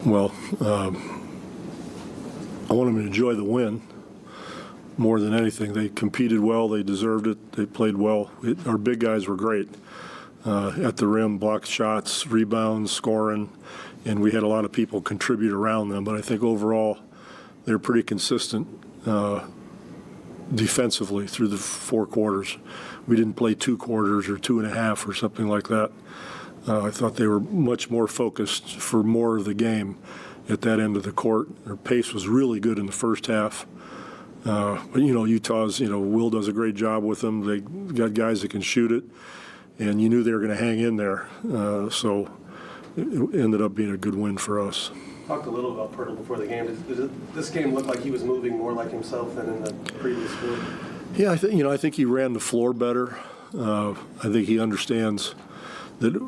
Well, I want them to enjoy the win more than anything. They competed well. They deserved it. They played well. Our big guys were great at the rim, blocked shots, rebounds, scoring, and we had a lot of people contribute around them. But I think overall they're pretty consistent defensively through the 4 quarters. We didn't play 2 quarters or 2.5 or something like that. I thought they were much more focused for more of the game at that end of the court. Their pace was really good in the first half. But, Utah's, Will does a great job with them. They got guys that can shoot it, and you knew they were going to hang in there. So it ended up being a good win for us. Talked a little about Pirtle before the game. Does this game look like he was moving more like himself than in the previous one? Yeah, I think he ran the floor better. I think he understands that it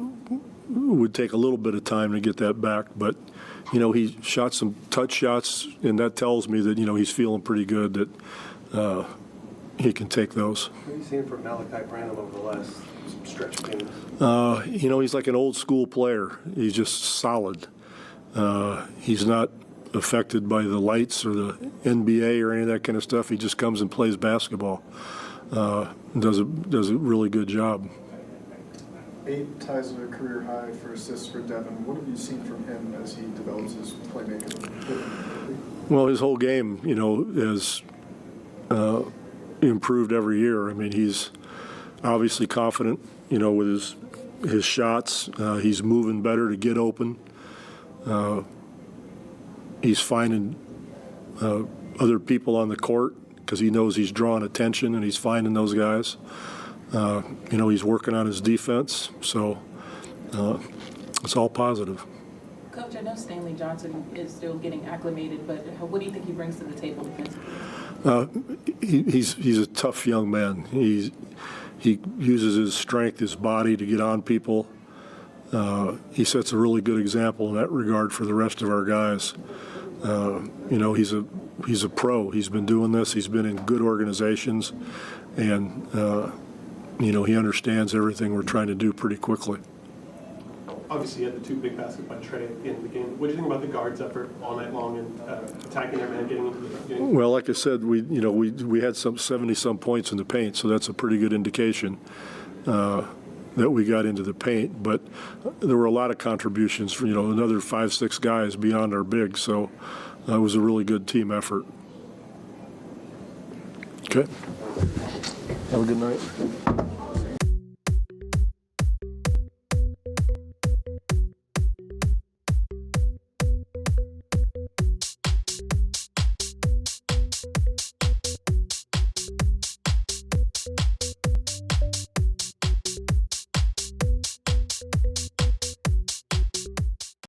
would take a little bit of time to get that back, but he shot some touch shots, and that tells me that he's feeling pretty good, that he can take those. What have you seen from Malachi Branham over the last stretch of games? He's like an old school player. He's just solid. He's not affected by the lights or the NBA or any of that kind of stuff. He just comes and plays basketball. Does a really good job. 8 ties a career high for assists for Devin. What have you seen from him as he develops his playmaking? Well, his whole game, has improved every year. I mean, he's obviously confident, with his shots. He's moving better to get open. He's finding other people on the court because he knows he's drawing attention, and he's finding those guys. He's working on his defense, so it's all positive. Coach, I know Stanley Johnson is still getting acclimated, but what do you think he brings to the table defensively? He's a tough young man. He uses his strength, his body to get on people. He sets a really good example in that regard for the rest of our guys. He's a pro. He's been doing this. He's been in good organizations, and he understands everything we're trying to do pretty quickly. Obviously, you had the 2 big baskets by Trey at the end of the game. What do you think about the guards' effort all night long and attacking their man, getting into the game? Well, like I said, we had some 70-some points in the paint, so that's a pretty good indication that we got into the paint. But there were a lot of contributions for another 5-6 guys beyond our bigs, so it was a really good team effort. Okay. Have a good night.